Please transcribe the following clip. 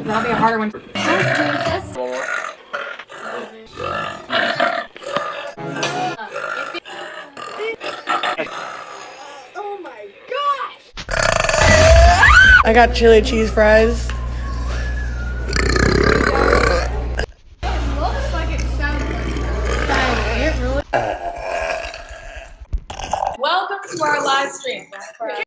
That'll be a harder one. Oh my gosh! I got chili cheese fries. It looks like it sounds like it. Welcome to our live stream.